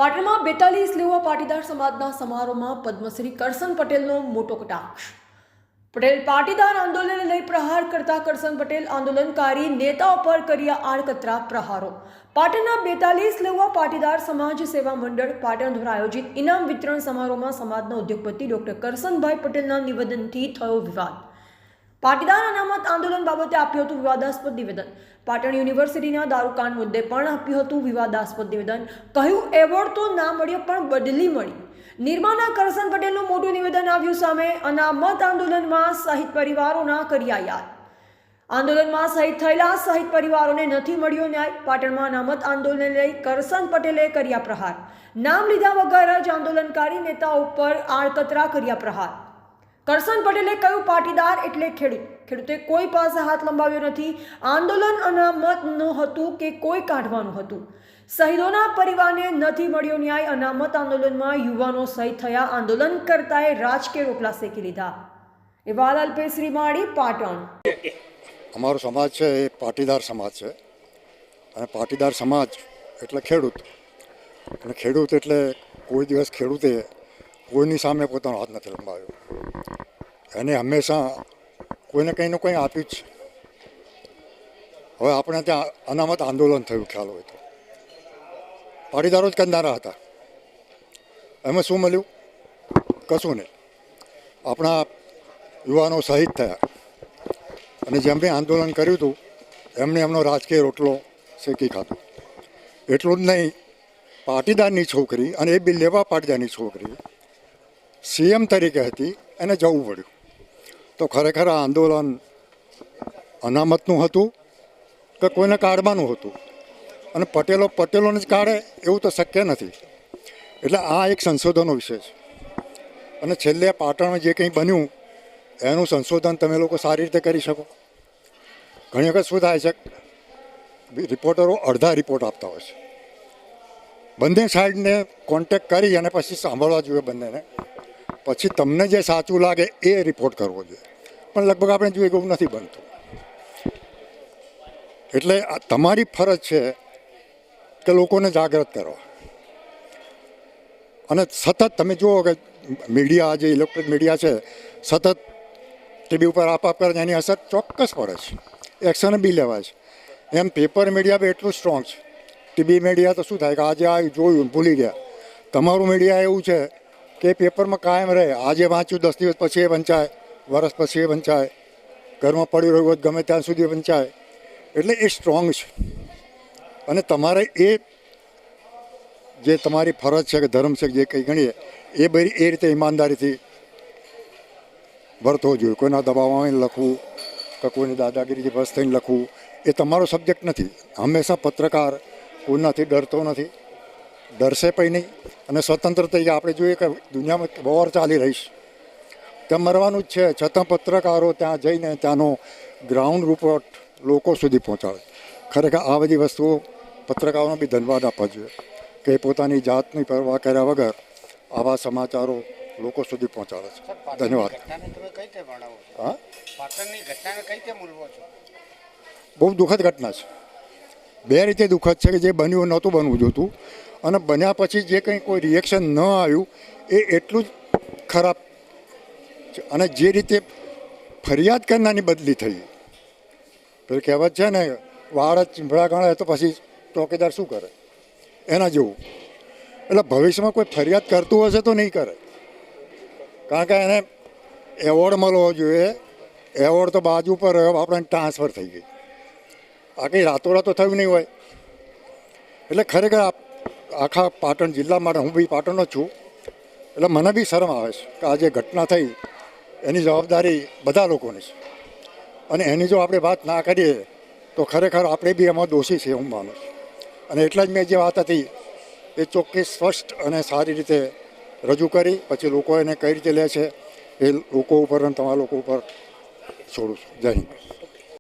પાટણમાં 42 લેવા પાટીદાર સમાજના સમારોહમાં પદ્મશ્રી કરશન પટેલનો મોટો કટાક્ષ. પટેલ પાટીદાર આંદોલનને લઈ પ્રહાર કરતા કરશન પટેલ આંદોલનકારી નેતાઓ પર કર્યા આડકતરા પ્રહારો. પાટણના 42 લેવા પાટીદાર સમાજ સેવા મંડળ પાટણ દ્વારા આયોજિત ઇનામ વિતરણ સમારોહમાં સમાજના ઉદ્યોગપતિ ડોક્ટર કરશનભાઈ પટેલના નિવેદનથી થયો વિવાદ. પાટીદાર અનામત આંદોલન બાબતે આપ્યું હતું વિવાદાસ્પદ નિવેદન. પાટણ યુનિવર્સિટીના દારૂકાંડ મુદ્દે પણ આપ્યું હતું વિવાદાસ્પદ નિવેદન. કહ્યું એવોર્ડ તો ના મળ્યો પણ બદલી મળી. નિર્માના કરશન પટેલનું મોટું નિવેદન આવ્યું સામે. અનામત આંદોલનમાં શહીદ પરિવારોના કર્યા યાદ. આંદોલનમાં શહીદ થયેલા શહીદ પરિવારોને નથી મળ્યો ન્યાય. પાટણમાં અનામત આંદોલનને લઈ કરશન પટેલે કર્યા પ્રહાર. નામ લીધા વગર જ આંદોલનકારી નેતાઓ ઉપર આડકતરા કર્યા પ્રહાર. કરશન પટેલે કહ્યું પાટીદાર એટલે ખેડૂત. ખેડૂતે કોઈ પાસે હાથ લંબાવ્યો નથી. આંદોલન અનામત ન હતું કે કોઈ કાઢવાનું હતું. શહીદોના પરિવારને નથી મળ્યો ન્યાય. અનામત આંદોલનમાં યુવાનો શહીદ થયા. આંદોલન કરતાએ રાજકીય રોટલા શેકી લીધા. એવા અલ્પેશ શ્રીમાળી, પાટણ. અમારો સમાજ છે એ પાટીદાર સમાજ છે અને પાટીદાર સમાજ એટલે ખેડૂત. અને ખેડૂત એટલે કોઈ દિવસ ખેડૂતે કોઈની સામે પોતાનો હાથ નથી લંબાવ્યો. એને હંમેશા કોઈને કંઈ ને કંઈ આપ્યું જ છે. હવે આપણે ત્યાં અનામત આંદોલન થયું, ખ્યાલ હોય તો પાટીદારો જ કરનારા હતા. એમાં શું મળ્યું? કશું નહીં. આપણા યુવાનો શહીદ થયા અને જેમણે આંદોલન કર્યું હતું એમણે એમનો રાજકીય રોટલો શેકી ખાધો. એટલું જ નહીં, પાટીદારની છોકરી અને એ બી લેવા પાટીદારની છોકરી સીએમ તરીકે હતી, એને જવું પડ્યું. તો ખરેખર આ આંદોલન અનામતનું હતું કે કોઈને કાઢવાનું હતું? અને પટેલોને જ કાઢે એવું તો શક્ય નથી. એટલે આ એક સંશોધનનો વિષય છે. અને છેલ્લે પાટણમાં જે કંઈ બન્યું એનું સંશોધન તમે લોકો સારી રીતે કરી શકો. ઘણી વખત શું થાય છે, રિપોર્ટરો અડધા રિપોર્ટ આપતા હોય છે. બંને સાઈડને કોન્ટેક્ટ કરી અને પછી સાંભળવા જોઈએ બંનેને. પછી તમને જે સાચું લાગે એ રિપોર્ટ કરવો જોઈએ. પણ લગભગ આપણે જોઈએ એવું નથી બનતું. એટલે તમારી ફરજ છે કે લોકોને જાગૃત કરવા. અને સતત તમે જુઓ કે મીડિયા, જે ઇલેક્ટ્રોનિક મીડિયા છે, સતત ટીવી ઉપર આપ કરે, એની અસર ચોક્કસ પડે છે. એક્શન બી લેવાય છે. એમ પેપર મીડિયા બી એટલું સ્ટ્રોંગ છે. ટીવી મીડિયા તો શું થાય કે આજે આ જોયું ભૂલી ગયા. તમારું મીડિયા એવું છે કે પેપરમાં કાયમ રહે. આજે વાંચ્યું 10 દિવસ પછી એ વંચાય, વર્ષ પછી એ વંચાય, ઘરમાં પડી રહ્યું હોય ગમે ત્યાં સુધી વંચાય. એટલે એ સ્ટ્રોંગ છે. અને તમારે એ જે તમારી ફરજ છે કે ધર્મ છે, જે કંઈ ગણીએ એ બધી એ રીતે ઈમાનદારીથી વર્તવો જોઈએ. કોઈના દબાવમાં લખવું કે કોઈની દાદાગીરીથી બસ થઈને લખવું એ તમારો સબ્જેક્ટ નથી. હંમેશા પત્રકાર કોઈનાથી ડરતો નથી, ડરશે પણ નહીં. અને સ્વતંત્ર તરીકે આપણે જોઈએ કે દુનિયામાં વોર ચાલી રહી છે, ત્યાં મરવાનું જ છે, છતાં પત્રકારો ત્યાં જઈને ત્યાંનો ગ્રાઉન્ડ રિપોર્ટ લોકો સુધી પહોંચાડે. ખરેખર આ બધી વસ્તુઓ પત્રકારોનો બી ધન્યવાદ આપવા જોઈએ કે પોતાની જાતની પરવા કર્યા વગર આવા સમાચારો લોકો સુધી પહોંચાડે છે. ધન્યવાદ. હા, બહુ દુઃખદ ઘટના છે. બે રીતે દુઃખદ છે કે જે બન્યું નહોતું બનવું જોતું, અને બન્યા પછી જે કંઈ કોઈ રિએક્શન ન આવ્યું એ એટલું જ ખરાબ છે. અને જે રીતે ફરિયાદ કરનારની બદલી થઈ, પેલી કહેવત છે ને, વાળ જ ચીંભળા ગણાય તો પછી ચોકીદાર શું કરે, એના જેવું. એટલે ભવિષ્યમાં કોઈ ફરિયાદ કરતું હશે તો નહીં કરે, કારણ કે એને એવોર્ડ મળવો જોઈએ. એવોર્ડ તો બાજુ પર રહ્યો, આપણને ટ્રાન્સફર થઈ ગઈ. આ કંઈ રાતોરાત તો થયું નહીં હોય. એટલે ખરેખર આખા પાટણ જિલ્લા માટે, હું બી પાટણનો જ છું, એટલે મને બી શરમ આવે છે કે આ જે ઘટના થઈ એની જવાબદારી બધા લોકોની છે. અને એની જો આપણે વાત ના કરીએ તો ખરેખર આપણે બી એમાં દોષી છે, હું માનું છું. અને એટલા જ મેં જે વાત હતી એ ચોખ્ખી, સ્પષ્ટ અને સારી રીતે રજૂ કરી. પછી લોકો એને કઈ રીતે લે છે એ લોકો ઉપર અને તમારા લોકો ઉપર છોડું છું. જય હિન્દ.